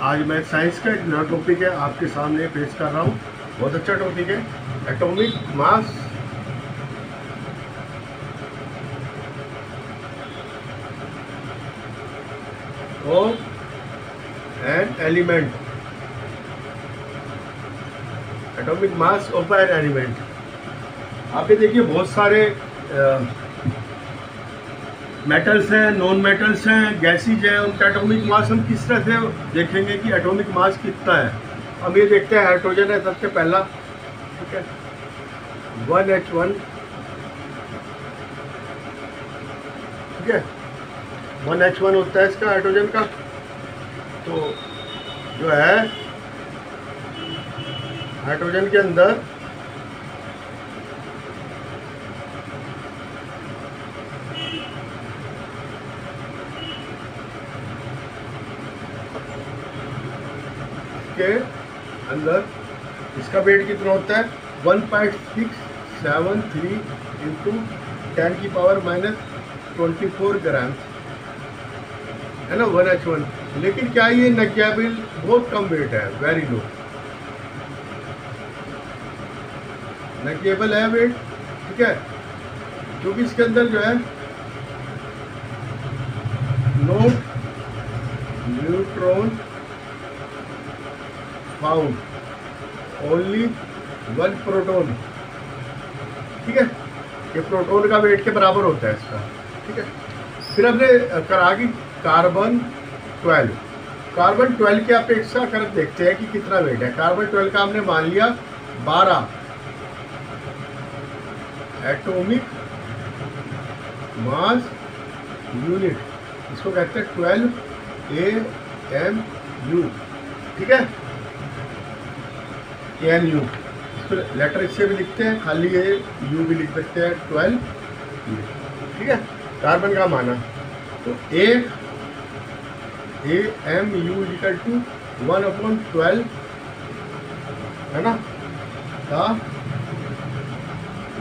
आज मैं साइंस का एक नया टॉपिक है आपके सामने पेश कर रहा हूँ। बहुत अच्छा टॉपिक है, atomic mass of an element. Atomic mass of an element. आप ये देखिए बहुत सारे मेटल्स हैं, नॉन मेटल्स हैं, गैसेज हैं, उनका एटॉमिक मास हम किस तरह से देखेंगे कि एटॉमिक मास कितना है। हम ये देखते हैं हाइड्रोजन है सबसे पहला, ठीक है, 1H1, ठीक है, 1H1 होता है इसका हाइड्रोजन का। तो जो है हाइड्रोजन के अंदर के अंदर इसका वेट कितना होता है 1.673 इंटू 10⁻⁻24 ग्राम है ना 1H1। लेकिन क्या ये नेग्लिजिबल, बहुत कम वेट है, वेरी लो नेग्लिजिबल है वेट, ठीक है, क्योंकि इसके अंदर जो है no neutron found, only 1 proton, ठीक है, ये प्रोटॉन का वेट के बराबर होता है इसका, ठीक है। फिर हमने करा कि कार्बन 12 की अपेक्षा कर देखते हैं कि कितना वेट है। कार्बन 12 का हमने मान लिया 12 एटॉमिक मास यूनिट, इसको कहते हैं 12 AMU, ठीक है, AMU। इसको लेटर इससे भी लिखते हैं, खाली ये U भी लिख सकते हैं, 12, ठीक है, कार्बन का माना। तो एक AMU इक्वल टू 1/12 है ना, का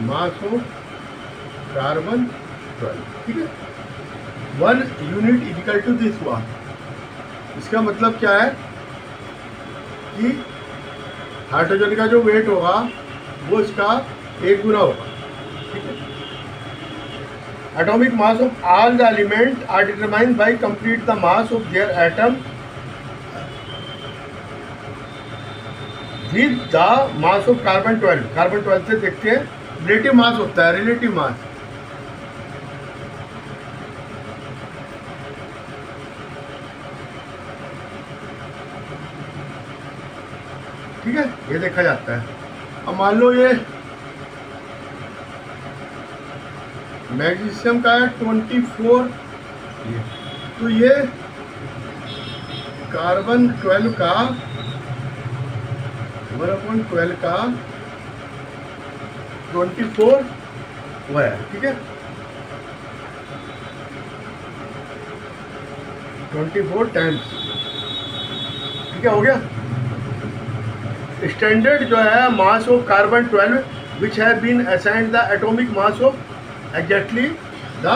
मास ऑफ कार्बन 12, ठीक है। 1 यूनिट इक्वल टू दिस हुआ। इसका मतलब क्या है कि हाइड्रोजन का जो वेट होगा वो इसका 1 गुना होगा, ठीक है। Atomic mass of all the element are determined by complete the mass of their atom with the mass of carbon 12। Carbon 12 से देखते हैं रिलेटिव मास होता है, रिलेटिव मास, ठीक है, ये देखा जाता है। अब मान लो ये मैग्नीशियम का है 24, तो ये कार्बन 12 का 1/12 का 24 हुआ है, ठीक है, 24 टाइम्स, ठीक है, हो गया। स्टैंडर्ड जो है mass of carbon 12 which have been assigned the atomic mass of exactly the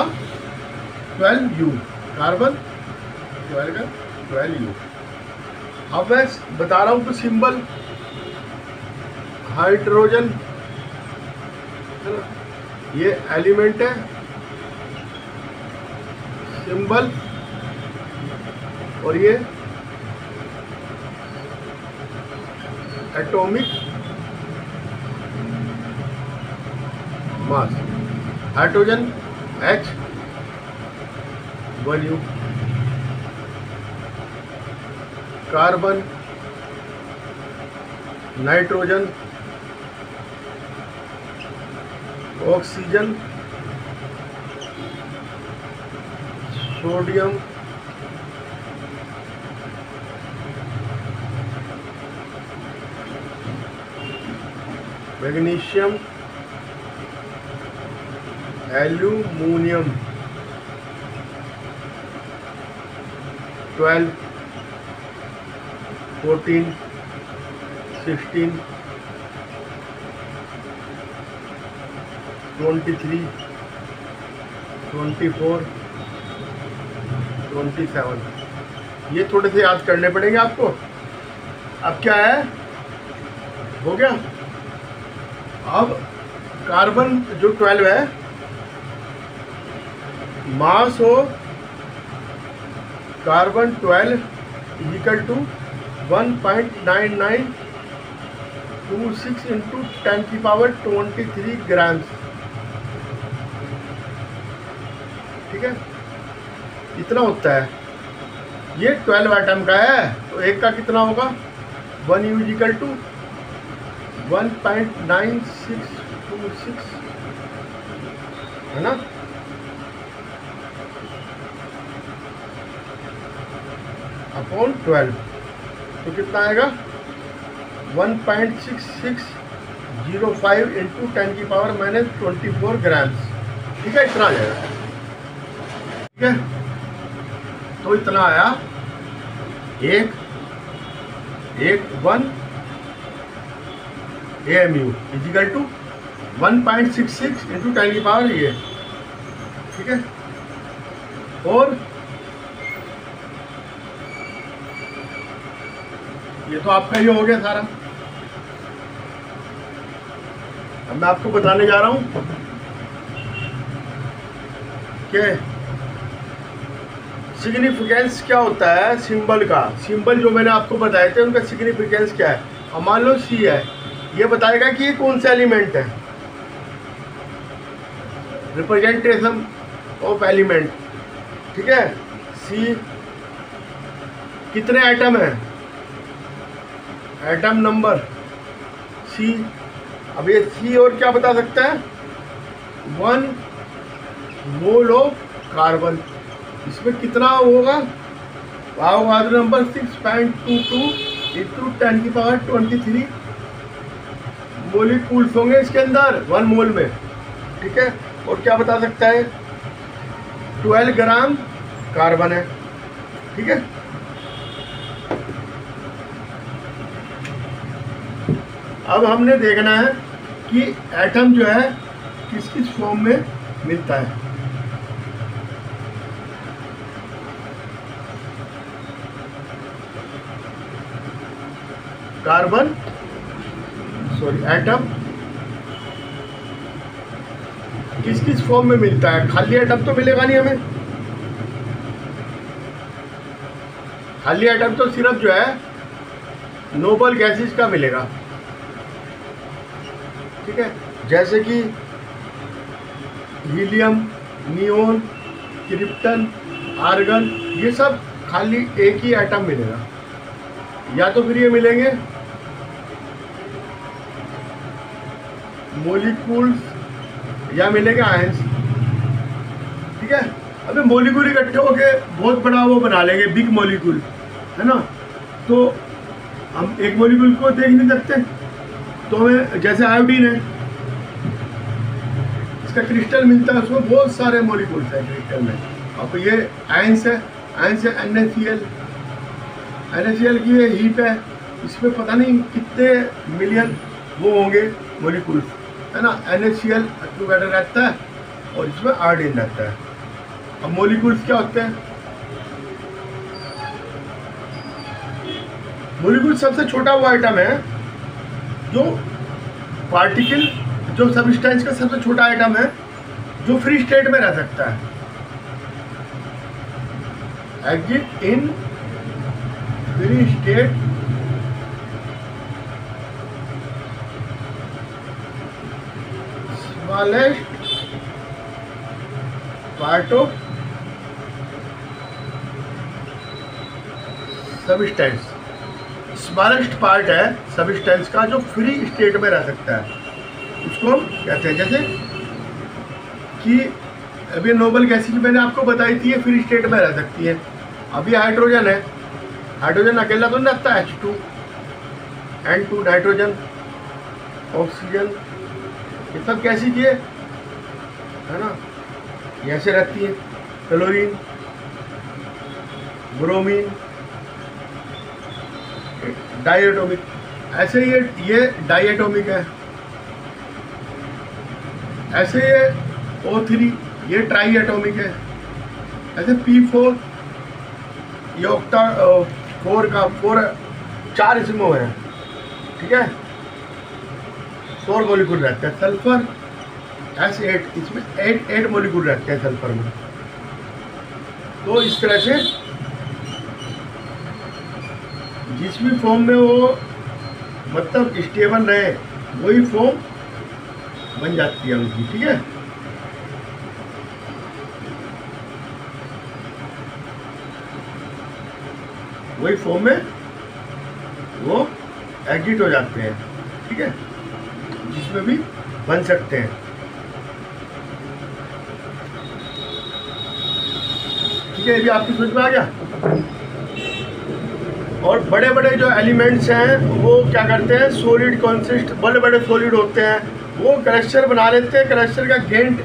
12U, carbon 12 का 12U। अब मैं बता रहा हूँ कुछ सिंबल। हाइड्रोजन ये एलिमेंट है, सिंबल, और ये atomic mass. Hydrogen H1U, carbon, nitrogen, oxygen, sodium, magnesium, aluminium, 12, 14, 16, 23, 24, 27, ये थोड़े से याद करने पड़ेंगे आपको। अब क्या है, हो गया। अब कार्बन जो 12 है, मास हो carbon 12 equal to 1.9926 into 10⁻23 grams. ठीक है, इतना होता है। ये 12 एटम का है, तो एक का कितना होगा, 1 U इक्वल टू 1.9626 है ना, अपॉन 12, तो कितना आएगा 1.6605 इंटू 10⁻24 ग्राम्स। ठीक है, इतना आ जाएगा। ठीक है, तो इतना आया, एक 1 AMU इजिकल टू 1.66 इंटू 10⁻, ये ठीक है। और ये तो आपका ही हो गया सारा। अब मैं आपको बताने जा रहा हूं कि सिग्निफिकेंस क्या होता है सिंबल का। सिंबल जो मैंने आपको बताए थे उनका सिग्निफिकेंस क्या है। अब मान लो C है, ये बताएगा कि ये कौन सा एलिमेंट है, रिप्रेजेंटेशन ऑफ एलिमेंट। ठीक है, C कितने एटम है, एटम नंबर C। अब ये C और क्या बता सकता है, 1 मोल ऑफ कार्बन। इसमें कितना होगा, अवोगाद्रो नंबर 6.22 इंटू 10⁻23 मोलिक्यूल्स होंगे इसके अंदर 1 मोल में। ठीक है, और क्या बता सकता है, 12 ग्राम कार्बन है। ठीक है, अब हमने देखना है कि एटम जो है किस किस फॉर्म में मिलता है। कार्बन एटम किस किस फॉर्म में मिलता है। खाली एटम तो मिलेगा नहीं हमें, खाली एटम तो सिर्फ जो है नोबल गैसेस का मिलेगा। ठीक है, जैसे कि हीलियम, नियोन, क्रिप्टन, आर्गन, ये सब खाली एक ही एटम मिलेगा। या तो फिर ये मिलेंगे मोलिक्यूल्स या मिलेंगे आयंस। ठीक है, अबे मोलिक्यूल इकट्ठे होके बहुत बड़ा वो बना लेंगे, बिग मोलिक्यूल है ना। तो हम एक मोलिक्यूल को देख नहीं सकते, तो हमें जैसे आयोडीन है, इसका क्रिस्टल मिलता है, उसमें बहुत सारे मॉलिक्यूल्स हैं क्रिस्टल में। अब ये आयंस है, आयंस है NaCl, NaCl की ये हीप है, इसमें पता नहीं कितने मिलियन वो होंगे मॉलिक्यूल्स है ना। NaCl टुगेदर रहता है और इसमें आयोडीन रहता है। अब मॉलिक्यूल्स क्या होते हैं, मॉलिक्यूल सबसे छोटा वो आइटम है जो पार्टिकल, जो सबस्टेंस का सबसे छोटा आइटम है जो फ्री स्टेट में रह सकता है। Exit in free state smallest part of substance. Smallest part है सबस्टेंस का जो फ्री स्टेट में रह सकता है, उसको हम कहते हैं। जैसे कि अभी नोबल गैसेज मैंने आपको बताई थी, ये फ्री स्टेट में रह सकती है। अभी हाइड्रोजन है, हाइड्रोजन अकेला तो नहीं रहता, H2, N2 नाइट्रोजन, ऑक्सीजन, ये सब कैसी चीज़ है ना, ऐसे रहती है। क्लोरीन, ब्रोमीन, डाइएटॉमिक, ऐसे ये डाइएटॉमिक है। ऐसे ये O3, ये ट्राई एटॉमिक है। ऐसे P4 ये ऑक्टा 4 का 4 इसमें है, ठीक है, 4 मॉलिक्यूल रहते हैं। सल्फर S8, इसमें 8 मॉलिक्यूल रहते हैं सल्फर में। तो इस तरह से जिस भी फॉर्म में वो मतलब स्टेबल रहे वही फॉर्म बन जाती है उनकी, ठीक है। वही फॉर्म में वो एग्जिट हो जाते हैं, ठीक है, जिसमें भी बन सकते हैं, ठीक है। ये भी आपकी समझ में आ गया। और बड़े बड़े जो एलिमेंट्स हैं वो क्या करते हैं, सॉलिड कॉन्सिस्ट, बड़े बड़े सॉलिड होते हैं, वो क्लस्टर बना लेते हैं। क्लस्टर का गेंट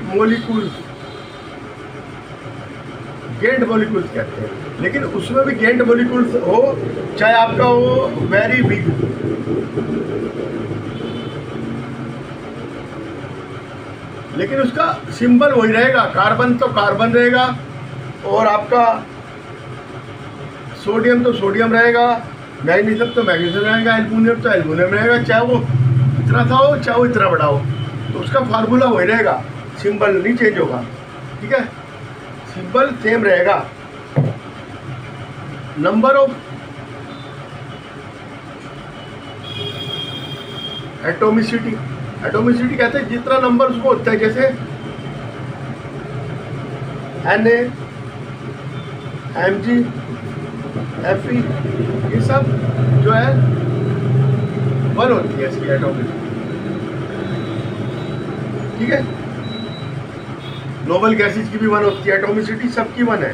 मॉलिक्यूल्स कहते हैं। लेकिन उसमें भी गेंट मॉलिक्यूल्स हो, चाहे आपका हो वेरी बिग, लेकिन उसका सिंबल वही रहेगा। कार्बन तो कार्बन रहेगा, और आपका सोडियम तो सोडियम रहेगा, मैग्नीशियम तो मैग्नीशियम रहेगा, एल्युमिनियम तो एल्युमिनियम रहेगा, चाहे वो इतना सा हो चाहे वो इतना बड़ा हो, तो उसका फार्मूला वही रहेगा, सिंबल नहीं चेंज होगा, ठीक है, सिंबल सेम रहेगा। नंबर ऑफ एटोमिसिटी कहते हैं जितना नंबर उसको होता है, जैसे Na, Mg, Fe, ये सब जो है 1 होती है इसकी एटोमिसिटी, ठीक है। नोबल गैसेज की भी 1 होती है, एटोमिसिटी सबकी 1 है।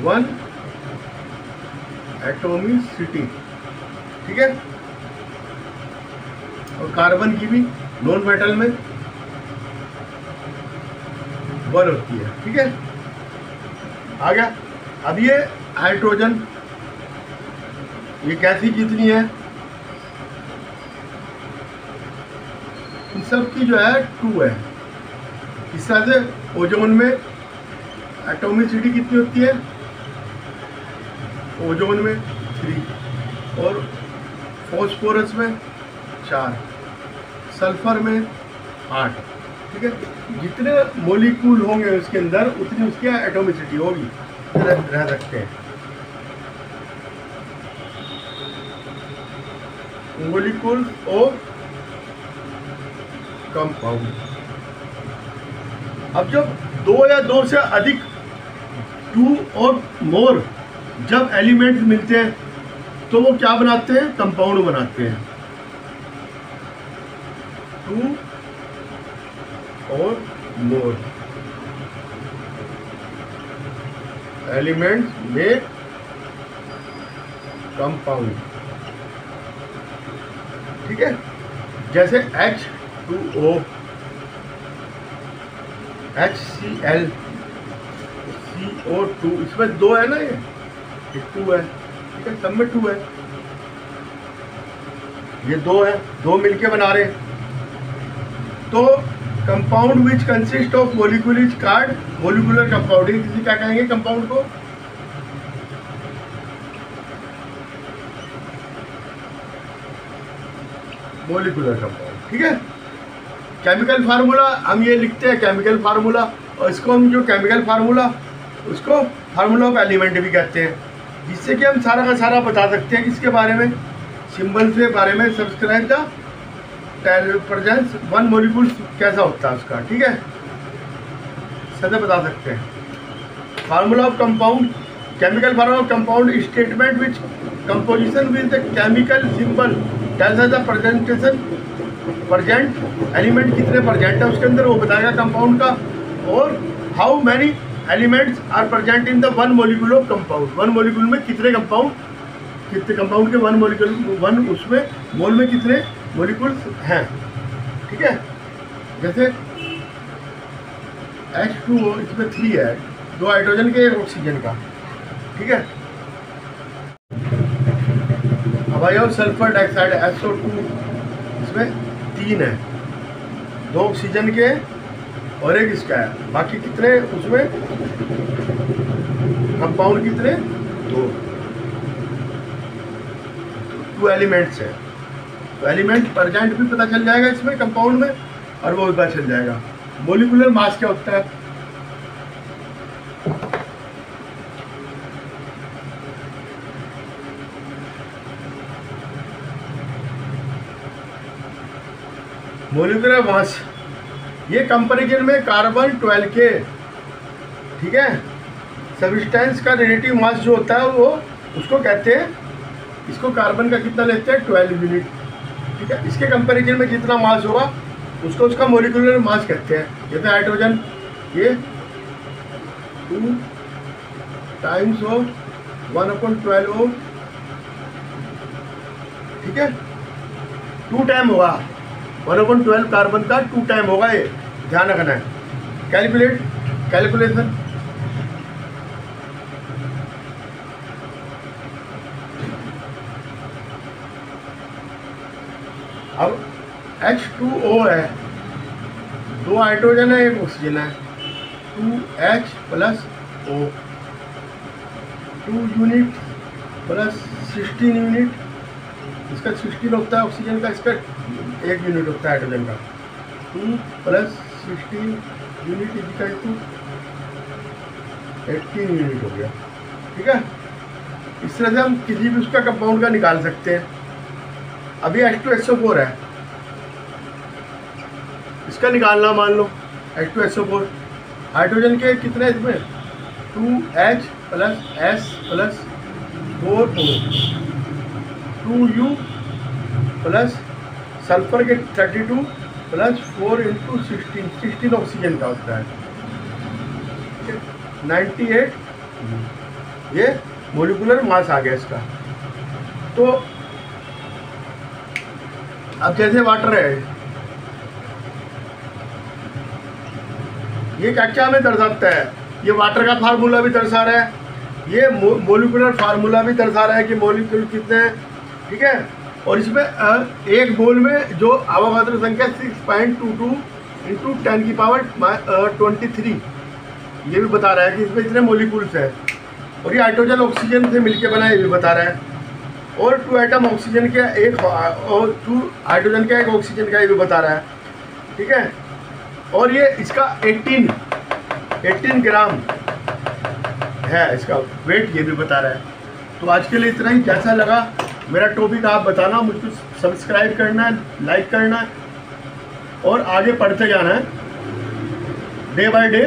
वन एटोमिसिटी, ठीक है। और कार्बन की भी नॉन मेटल में 1 होती है, ठीक है। आ गया। अब ये हाइड्रोजन, ये गैसेज जितनी है इन सब की जो है 2 है। इस तरह से ओजोन में एटोमिसिटी कितनी होती है, ओजोन में 3, और फॉस्फोरस में 4, सल्फर में 8, ठीक है। जितने मॉलिक्यूल होंगे उसके अंदर उतनी उसकी एटोमिसिटी होगी, रह सकते हैं। Molecule of compound. अब जब 2 या 2 से अधिक 2 और मोर जब एलिमेंट्स मिलते हैं तो वो क्या बनाते हैं, कंपाउंड बनाते हैं। 2 और मोर एलिमेंट्स में कंपाउंड, ठीक है। जैसे H2O, HCl, CO2, इसमें 2 है ना, ये 2 है, ठीक है, सब में 2 है, ये 2 है, 2 मिलके बना रहे हैं। तो compound which consist of molecule is called molecular compound. किसी क्या कहेंगे कंपाउंड को, मॉलिक्यूलर कंपाउंड, ठीक है। केमिकल फार्मूला हम ये लिखते हैं, केमिकल फार्मूला, और इसको हम जो केमिकल फार्मूला उसको फार्मूला ऑफ एलिमेंट भी कहते हैं, जिससे कि हम सारा का सारा बता सकते हैं किसके बारे में, सिंबल के बारे में। सब्सक्राइब द प्रेजेंस 1 मॉलिक्यूल कैसा होता है उसका, ठीक है, सदा बता सकते हैं। Formula of compound, chemical formula of compound statement which composition with the chemical symbol tells us the presentation, present element कितने प्रेजेंट है उसके अंदर वो बताएगा कंपाउंड का, और how many elements are present in the 1 molecule of compound. 1 molecule में कितने कंपाउंड के 1 मॉलिक्यूल 1 उसमें मोल में कितने मॉलिक्यूल्स हैं, ठीक है। जैसे H2O, इसमें 3 है, 2 हाइड्रोजन के 1 ऑक्सीजन का, ठीक है। अब आ जाओ सल्फर डाइऑक्साइड SO2, इसमें 3 है, 2 ऑक्सीजन के और 1 इसका है, बाकी कितने उसमें कंपाउंड कितने, 2 एलिमेंट्स है। तो एलिमेंट प्रेजेंट भी पता चल जाएगा इसमें कंपाउंड में, और वो भी पता चल जाएगा। मोलिकुलर मास क्या होता है, मोलिकुलर मास, ये कंपैरिजन में कार्बन 12 के, ठीक है, सब्सटेंस का रिलेटिव मास जो होता है वो उसको कहते हैं, इसको कार्बन का कितना लेते हैं 12 यूनिट, ठीक है। इसके कंपैरिजन में जितना मास होगा उसको उसका मोलिकुलर मास कहते हैं। जैसे हाइड्रोजन ये 2 टाइम्स ऑफ 1/12, ठीक है, 2 टाइम होगा 1/12 कार्बन का, 2 टाइम होगा, ये ध्यान रखना है। कैलकुलेशन अब H2O है, 2 हाइड्रोजन है 1 ऑक्सीजन है, 2H plus O, 2 unit plus 16 unit, इसका 16 होता है ऑक्सीजन का, इसका 1 यूनिट होता है हाइड्रोजन का, 2 plus 16 unit equal to 18 unit हो गया, ठीक है। इस तरह से हम किसी भी उसका कंपाउंड का निकाल सकते हैं। अभी H2SO4 है, इसका निकालना, मान लो H2SO4, हाइड्रोजन के कितने इसमें 2H plus S plus 4O, 2U plus sulphur के 32 प्लस 4 इंटू 16 ऑक्सीजन का होता है, 98, ये मोलिकुलर मास आ गया इसका। तो अब जैसे वाटर है, ये क्या हमें दर्शाता है, ये वाटर का फार्मूला भी दर्शा रहा है, ये मोलिकुलर फार्मूला भी दर्शा रहा है कि मोलिक्यूल कितने हैं, ठीक है। और इसमें एक मोल में जो अवोगाद्रो संख्या 6.22 इंटू 10 की पावर 23, ये भी बता रहा है कि इसमें इतने मोलिक्यूल्स हैं। और ये हाइड्रोजन ऑक्सीजन से मिलके बना है, ये भी बता रहा है। और 2 एटम ऑक्सीजन के एक, और 2 हाइड्रोजन का 1 ऑक्सीजन का, ये भी बता रहा है, ठीक है। और ये इसका 18 ग्राम है इसका वेट, ये भी बता रहा है। तो आज के लिए इतना ही। कैसा लगा मेरा टॉपिक आप बताना, मुझको सब्सक्राइब करना है, लाइक करना है और आगे पढ़ते जाना है डे बाय डे।